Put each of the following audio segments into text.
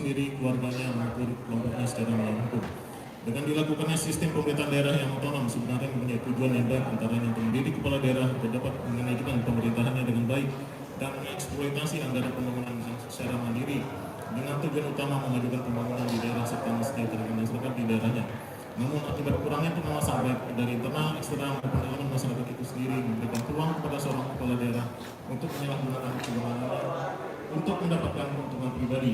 sendiri, keluarganya maupun kelompoknya secara melawan hukum. Dengan dilakukannya sistem pemerintahan daerah yang otonom sebenarnya mempunyai tujuan yang baik, antaranya untuk mendidik kepala daerah agar dapat mengajukan pemerintahannya dengan baik dan mengeksploitasi anggaran pembangunan secara mandiri dengan tujuan utama memajukan pembangunan di daerah serta mensejahterakan masyarakat di daerahnya. Namun akibat kurangnya pengawasan baik dari internal, eksternal maupun elemen masyarakat itu sendiri memberikan peluang kepada seorang kepala daerah untuk menyalahgunakan kewenangannya untuk mendapatkan keuntungan pribadi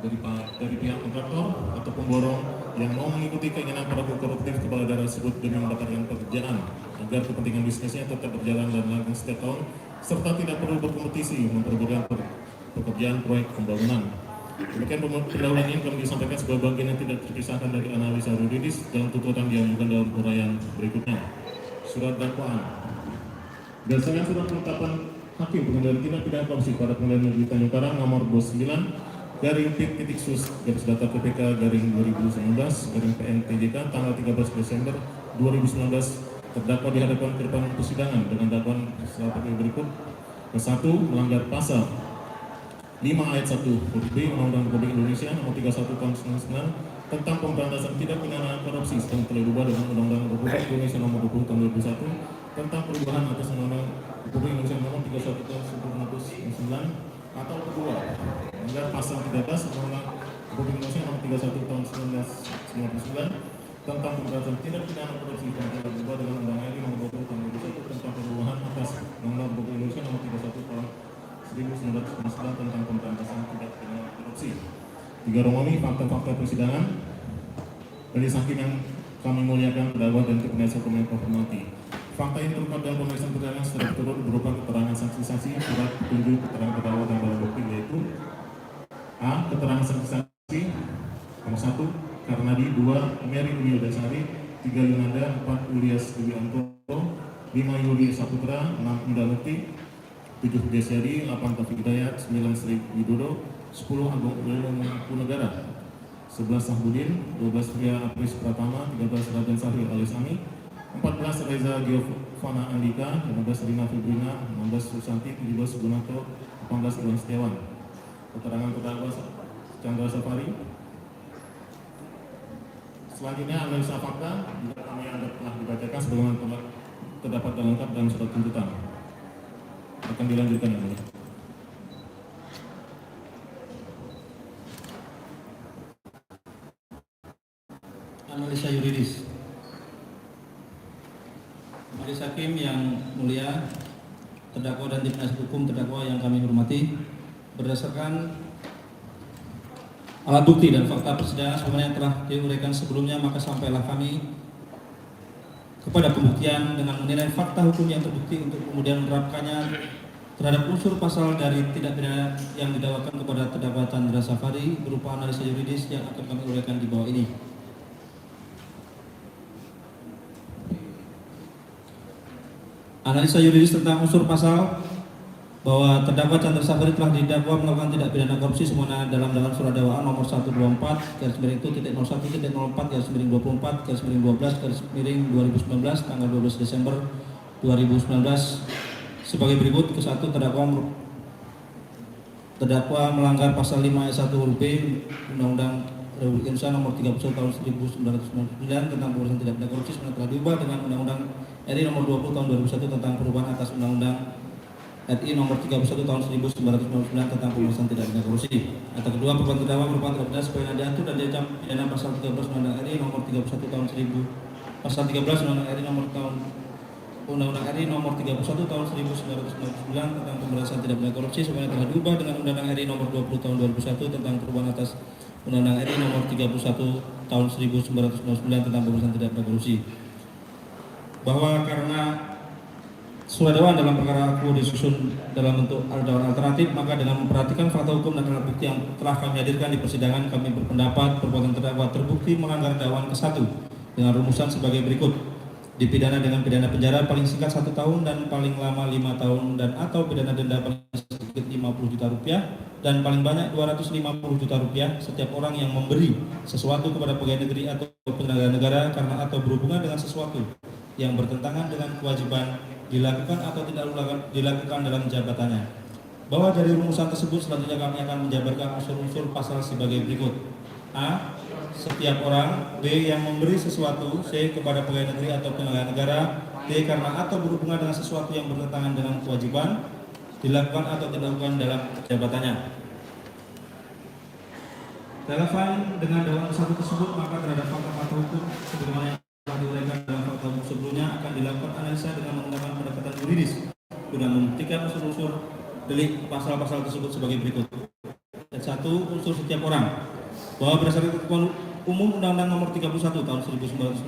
dari pihak kontraktor atau pemborong yang mau mengikuti keinginan para koruptif kepala daerah tersebut demi mendapatkan pekerjaan agar kepentingan bisnisnya tetap berjalan dan langgeng setiap tahun serta tidak perlu berkompetisi memperburuk pekerjaan proyek pembangunan. Demikian pendahuluan ini kami disampaikan sebuah bagian yang tidak terpisahkan dari analisa yuridis dalam tuntutan diajukan dalam uraian berikutnya. Surat dakwaan. Berdasarkan surat penetapan Hakim Pengadilan Tindak Pidana Korupsi pada Pengadilan Negeri Tanjung Karang nomor 29 garing titik sus garis data PPK garing 2019 garing PNTJK tanggal 13 Desember 2019 terdakwa dihadapkan ke depan persidangan dengan dakwaan sebagai berikut. Ke-1, melanggar pasal 5 ayat 1 huruf B Undang-Undang Republik Indonesia nomor 31 tahun 1999 tentang pemberantasan tindak pidana korupsi setelah telah diubah dengan Undang-Undang Republik Indonesia nomor 20 tahun 2001 tentang perubahan atas Undang-Undang Republik Indonesia nomor 31 tahun 1999. Atau kedua, melanggar pasal 13 Undang-Undang Republik Indonesia nomor 31 tahun 1999 tentang pemberantasan tindak pidana korupsi yang telah diubah dengan Undang-Undang RI nomor 20 tahun 2001 tentang perubahan atas Undang-Undang Republik Indonesia nomor 31 tahun 1999 tentang pemberantasan tindak pidana korupsi. 3 Romawi, fakta-fakta persidangan. Majelis Hakim yang kami muliakan, terdakwa dan penasihat hukum yang hormati. Fakta ini terungkap dalam pemeriksaan persidangan secara berturut berupa keterangan saksi-saksi, surat petunjuk, keterangan terdakwa dan barang bukti yaitu A. Keterangan saksi-saksi nomor 1 Karnadi, 2 Mary Wiyodasari, 3 Yunanda, 4 Ulias Dewianto, 5 Yuli Saputra, 6 Indah Lukti, 7 Desyadi, 8 Taufik Hidayat, 9 Sri Widodo, 10 Agung Punegara, 11 Sahbudin, 12 Pria Apris Pratama, 13 Raden Sahri Alisami, 14 Reza Giovanna Andika, 15 Rina Fibrina, 16 Susanti, 17 Gunato, 18 Iwan Setiawan. Keterangan terdakwa Chandra Safari. Selanjutnya analisa fakta juga kami telah dibacakan sebagaimana telah terdapat dan lengkap dalam surat tuntutan. Akan dilanjutkan yang mulia. Analisa yuridis. Majelis Hakim yang mulia, terdakwa dan tim penasihat hukum terdakwa yang kami hormati, berdasarkan alat bukti dan fakta persidangan sebagaimana yang telah diuraikan sebelumnya, maka sampailah kami kepada pembuktian dengan menilai fakta hukum yang terbukti untuk kemudian menerapkannya terhadap unsur pasal dari tindak pidana yang didakwakan kepada terdakwa Chandra Safari berupa analisa yuridis yang akan kami uraikan di bawah ini. Analisa yuridis tentang unsur pasal bahwa terdakwa Chandra Safari telah didakwa melakukan tindak pidana korupsi sebagaimana dalam surat dakwaan nomor 124 garis miring itu titik 01 titik 04 garis miring 24 garis miring 12 garis miring 2019 tanggal 12 Desember 2019 sebagai berikut. Ke-1, terdakwa melanggar pasal 5 ayat 1 huruf B Undang-Undang Republik Indonesia nomor 31 tahun 1999 tentang pemberantasan tindak pidana korupsi sebagaimana telah diubah dengan Undang-Undang RI nomor 20 tahun 2001 tentang perubahan atas Undang-Undang RI nomor 31 tahun 1999 tentang pemberantasan tindak pidana korupsi. Atau kedua, perbuatan terdakwa merupakan tindak pidana sebagaimana diatur dan diancam pidana pasal 13 Undang-Undang RI nomor 31 tahun 1000 pasal 13 Undang-Undang RI nomor Undang-Undang RI nomor 31 tahun 1999 tentang pemberantasan tindak pidana korupsi sebagaimana telah diubah dengan Undang-Undang RI nomor 20 tahun 2001 tentang perubahan atas Undang-Undang RI nomor 31 tahun 1999 tentang pemberantasan tindak pidana korupsi. Bahwa karena surat dakwaan dalam perkara aku disusun dalam bentuk dakwaan alternatif, maka dengan memperhatikan fakta hukum dan alat bukti yang telah kami hadirkan di persidangan, kami berpendapat perbuatan terdakwa terbukti melanggar dakwaan ke-1 dengan rumusan sebagai berikut: dipidana dengan pidana penjara paling singkat 1 tahun dan paling lama 5 tahun dan atau pidana denda paling sedikit 50 juta rupiah dan paling banyak 250 juta rupiah setiap orang yang memberi sesuatu kepada pegawai negeri atau penyelenggara negara karena atau berhubungan dengan sesuatu yang bertentangan dengan kewajiban dilakukan atau tidak dilakukan dalam jabatannya. Bahwa dari rumusan tersebut selanjutnya kami akan menjabarkan unsur-unsur pasal sebagai berikut. A. Setiap orang. B. Yang memberi sesuatu. C. Kepada pegawai negeri atau penyelenggara negara. D. Karena atau berhubungan dengan sesuatu yang bertentangan dengan kewajiban dilakukan atau tidak dilakukan dalam jabatannya. Relevan dengan dalam satu tersebut, maka terhadap fakta-fakta hukum sebagaimana yang telah diuraikan dalam fakta hukum sebelumnya akan dilakukan analisa dengan menggunakan pendekatan yuridis guna membuktikan unsur-unsur delik pasal-pasal tersebut sebagai berikut. Dan 1. Unsur setiap orang. Bahwa berdasarkan ketentuan umum Undang-Undang Nomor 31 Tahun 1959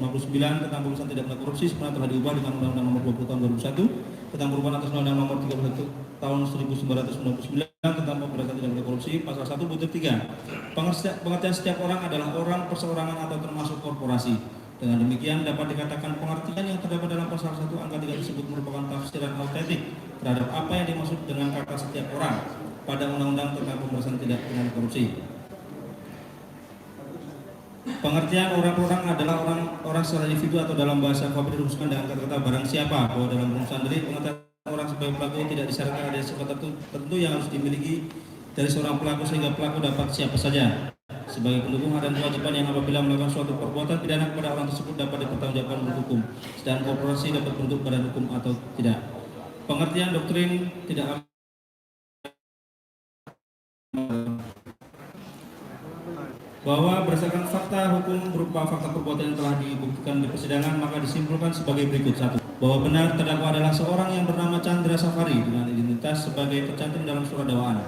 tentang pemberantasan tindak pidana korupsi sebenarnya telah diubah dengan Undang-Undang Nomor 20 Tahun 2001 tentang perubahan atas Undang-Undang Nomor 31 Tahun 1999 tentang pemberantasan tindak pidana korupsi pasal 1 butir 3. Pengertian setiap orang adalah orang, perseorangan atau termasuk korporasi. Dengan demikian dapat dikatakan pengertian yang terdapat dalam pasal 1 angka 3 tersebut merupakan tafsiran autentik terhadap apa yang dimaksud dengan kata setiap orang pada Undang-Undang tentang pemberantasan tindak pidana korupsi. Pengertian orang-orang adalah orang secara individu atau dalam bahasa KUHP dirumuskan dengan kata-kata barang siapa. Bahwa dalam rumusan delik pengertian orang sebagai pelaku tidak disyaratkan ada sifat tertentu yang harus dimiliki dari seorang pelaku sehingga pelaku dapat siapa saja sebagai pendukung hak dan kewajiban yang apabila melakukan suatu perbuatan pidana kepada orang tersebut dapat dipertanggungjawabkan menurut hukum, sedangkan korporasi dapat bentuk badan hukum atau tidak. Pengertian doktrin tidak bahwa berdasarkan fakta hukum berupa fakta perbuatan yang telah dibuktikan di persidangan maka disimpulkan sebagai berikut. 1. Bahwa benar terdakwa adalah seorang yang bernama Chandra Safari dengan identitas sebagai tercantum dalam surat dakwaan.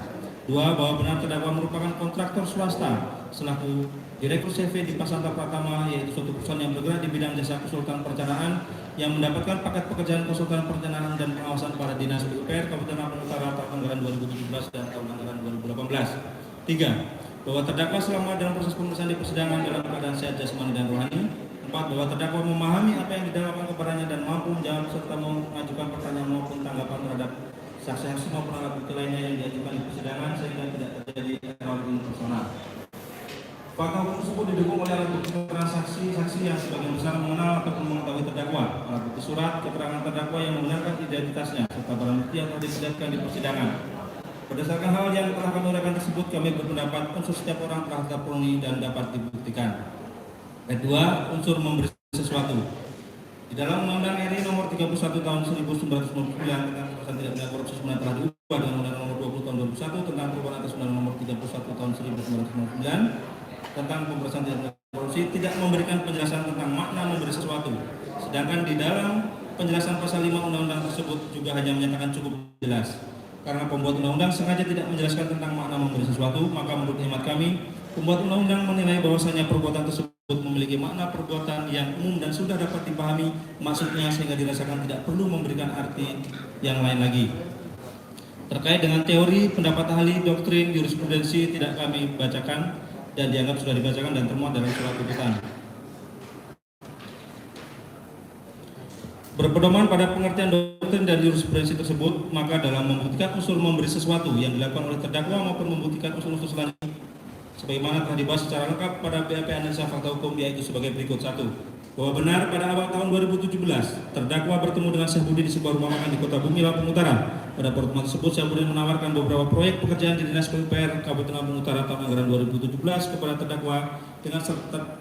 2. Bahwa benar terdakwa merupakan kontraktor swasta selaku direktur CV di Pasanta Pratama, yaitu suatu perusahaan yang bergerak di bidang jasa konsultan perencanaan yang mendapatkan paket pekerjaan konsultan perencanaan dan pengawasan para dinas PUPR Kabupaten Lampung Utara tahun anggaran 2017 dan tahun anggaran 2018. 3. Bahwa terdakwa selama dalam proses pemeriksaan di persidangan dalam keadaan sehat jasmani dan rohani. 4. Bahwa terdakwa memahami apa yang didakwakan kepadanya dan mampu menjawab serta mengajukan pertanyaan maupun tanggapan terhadap saksi-saksi maupun alat bukti lainnya yang diajukan di persidangan sehingga tidak terjadi error personal. Fakta hukum tersebut didukung oleh alat bukti keterangan saksi-saksi yang sebagian besar mengenal ataupun mengetahui terdakwa, alat bukti surat keterangan terdakwa yang membenarkan identitasnya serta barang bukti yang telah diperlihatkan di persidangan. Berdasarkan hal yang telah kami uraikan tersebut, kami berpendapat unsur setiap orang telah terpenuhi dan dapat dibuktikan. Kedua, unsur memberi sesuatu. Di dalam Undang-Undang RI Nomor 31 Tahun 1999 tentang pemberantasan tindak pidana korupsi sebenarnya telah diubah dengan Undang-Undang Nomor 20 Tahun 2001 tentang perubahan atas Undang-Undang Nomor 31 Tahun 1999 tentang pemberantasan tindak pidana korupsi tidak memberikan penjelasan tentang makna memberi sesuatu. Sedangkan di dalam penjelasan pasal 5 undang-undang tersebut juga hanya menyatakan cukup jelas. Karena pembuat undang-undang sengaja tidak menjelaskan tentang makna memberi sesuatu, maka menurut hemat kami, pembuat undang-undang menilai bahwasanya perbuatan tersebut memiliki makna perbuatan yang umum dan sudah dapat dipahami maksudnya sehingga dirasakan tidak perlu memberikan arti yang lain lagi. Terkait dengan teori, pendapat ahli, doktrin, jurisprudensi tidak kami bacakan dan dianggap sudah dibacakan dan termuat dalam surat tuntutan. Berpedoman pada pengertian doktrin dan jurisprudensi tersebut, maka dalam membuktikan unsur memberi sesuatu yang dilakukan oleh terdakwa maupun membuktikan unsur-unsur selanjutnya sebagaimana telah dibahas secara lengkap pada BAP Analisa Fakta Hukum, yaitu sebagai berikut. 1. Bahwa benar pada awal tahun 2017 terdakwa bertemu dengan Syahbudin di sebuah rumah makan di Kota Bumi, Lampung Utara. Pada pertemuan tersebut Syahbudin menawarkan beberapa proyek pekerjaan di Dinas PUPR Kabupaten Lampung Utara tahun anggaran 2017 kepada terdakwa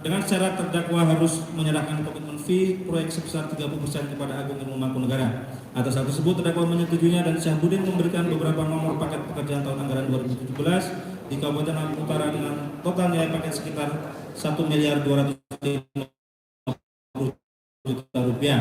dengan syarat terdakwa harus menyerahkan komitmen fee proyek sebesar 30% kepada Agung Ilmu Mangkunegara. Atas hal tersebut terdakwa menyetujuinya dan Syahbudin memberikan beberapa nomor paket pekerjaan tahun anggaran 2017 di Kabupaten Lampung Utara dengan total nilai paket sekitar 1.250 juta rupiah.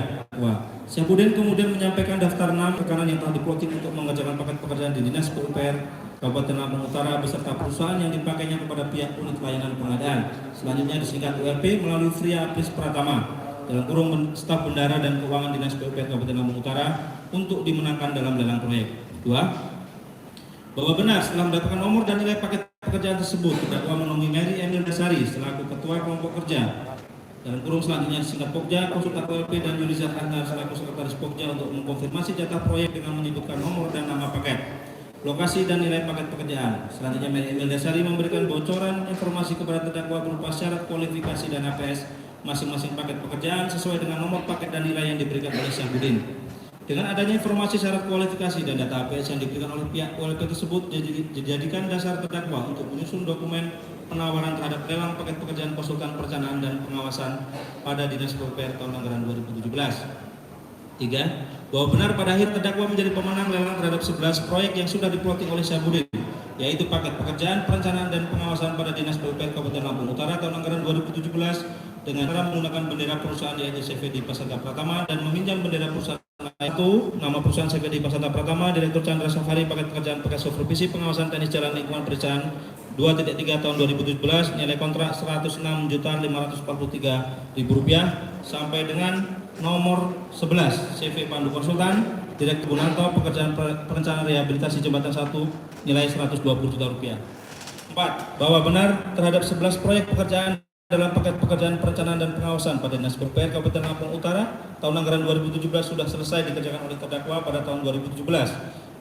Syahbudin kemudian menyampaikan daftar 6 rekanan yang telah diplotting untuk mengerjakan paket pekerjaan di Dinas PUPR Kabupaten Lampung Utara beserta perusahaan yang dipakainya kepada pihak unit pelayanan pengadaan. Selanjutnya disingkat ULP melalui Fria Apris Pratama dalam kurung staf bendara dan keuangan Dinas PUPR Kabupaten Lampung Utara untuk dimenangkan dalam lelang proyek. 2. Bahwa benar setelah mendapatkan nomor dan nilai paket pekerjaan tersebut, terdakwa menemui Mary Emil Dasari selaku ketua kelompok kerja dalam kurung selanjutnya disingkat Pokja, konsultan OLP dan Yulizar Ahnar selaku sekretaris Pokja untuk mengkonfirmasi jatah proyek dengan menyebutkan nomor dan nama paket, lokasi dan nilai paket pekerjaan. Selanjutnya Mary Emil Dasari memberikan bocoran informasi kepada terdakwa berupa syarat kualifikasi dan APS masing-masing paket pekerjaan sesuai dengan nomor paket dan nilai yang diberikan oleh Syahbudin. Dengan adanya informasi syarat kualifikasi dan data APS yang diberikan oleh pihak OLP tersebut dijadikan dasar terdakwa untuk menyusun dokumen penawaran terhadap lelang paket pekerjaan konsultan perencanaan dan pengawasan pada Dinas PUPR tahun anggaran 2017. 3. Bahwa benar pada akhir terdakwa menjadi pemenang lelang terhadap 11 proyek yang sudah diplotting oleh Syahbudin, yaitu paket pekerjaan perencanaan dan pengawasan pada Dinas PUPR Kabupaten Lampung Utara tahun anggaran 2017 dengan cara menggunakan bendera perusahaan yaitu CVD Pasanta Pratama dan meminjam bendera perusahaan itu nama perusahaan CVD Pasanta Pratama, Direktur Chandra Safari, paket pekerjaan paket supervisi pengawasan teknis jalan lingkungan perencanaan 2.3 tahun 2017, nilai kontrak Rp106.543.000 sampai dengan nomor 11 CV Pandu Konsultan, Direktur Gunanto, pekerjaan perencanaan rehabilitasi jembatan 1, nilai Rp120 juta. 4. Bahwa benar terhadap 11 proyek pekerjaan dalam paket pekerjaan perencanaan dan pengawasan pada Dinas PUPR Kabupaten Lampung Utara tahun anggaran 2017 sudah selesai dikerjakan oleh terdakwa pada tahun 2017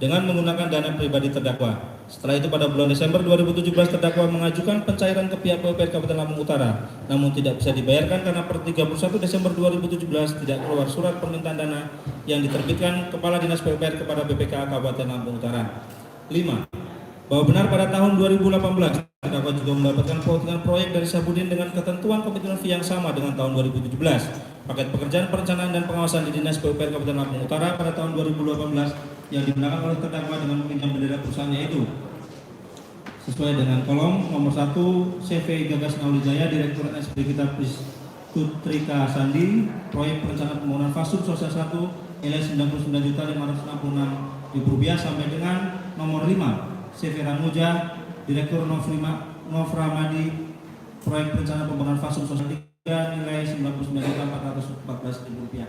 dengan menggunakan dana pribadi terdakwa. Setelah itu pada bulan Desember 2017 terdakwa mengajukan pencairan ke pihak PUPR Kabupaten Lampung Utara, namun tidak bisa dibayarkan karena per 31 Desember 2017 tidak keluar surat permintaan dana yang diterbitkan Kepala Dinas PUPR kepada BPKA Kabupaten Lampung Utara. 5. Bahwa benar pada tahun 2018 terdakwa juga mendapatkan plottingan proyek dari Syahbudin dengan ketentuan komitmen fee yang sama dengan tahun 2017. Paket pekerjaan perencanaan dan pengawasan di Dinas PUPR Kabupaten Lampung Utara pada tahun 2018 yang digunakan oleh terdakwa dengan meminjam bendera perusahaannya itu sesuai dengan kolom nomor 1 CV Gagas Naulijaya, Direktur SD Kita Putrika Sandi, proyek perencanaan pembangunan fasum sosial 1 nilai Rp99.566.000 sampai dengan nomor 5 CV Ramuja, Direktur Novramadi, proyek perencanaan pembangunan fasum sosial 3 nilai Rp99.414.000.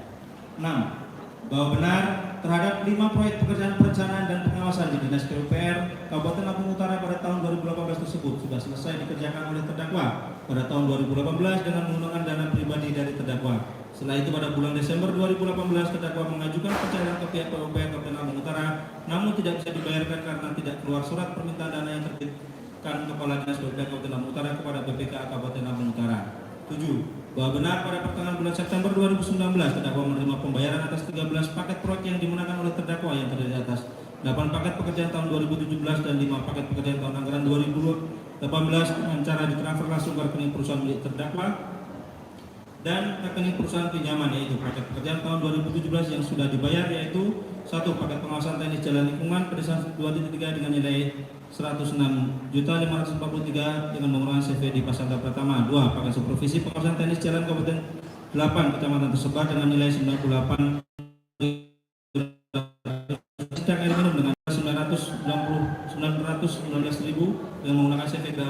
6. Bahwa benar terhadap 5 proyek pekerjaan perencanaan dan pengawasan di Dinas PUPR Kabupaten Lampung Utara pada tahun 2018 tersebut sudah selesai dikerjakan oleh terdakwa pada tahun 2018 dengan menggunakan dana pribadi dari terdakwa. Setelah itu pada bulan Desember 2018 terdakwa mengajukan pencairan ke pihak PUPR Kabupaten Lampung Utara, namun tidak bisa dibayarkan karena tidak keluar surat permintaan dana yang terbitkan Kepala Dinas PUPR Kabupaten Lampung Utara kepada BPKA Kabupaten Lampung Utara. 7. Bahwa benar pada pertengahan bulan September 2019 terdakwa menerima pembayaran atas 13 paket proyek yang dimenangkan oleh terdakwa yang terdiri atas 8 paket pekerjaan tahun 2017 dan 5 paket pekerjaan tahun anggaran 2018 dengan cara ditransfer langsung ke rekening perusahaan milik terdakwa dan rekening perusahaan pinjaman, yaitu paket pekerjaan tahun 2017 yang sudah dibayar, yaitu 1 paket pengawasan teknis jalan lingkungan pedesaan 2.3 dengan nilai Rp106.543 dengan menggunakan CV di Pasanta Pratama. 2 paket supervisi pengawasan teknis jalan Kabupaten 8 kecamatan tersebar dengan nilai 98 air minum dengan 919.000 dengan menggunakan CV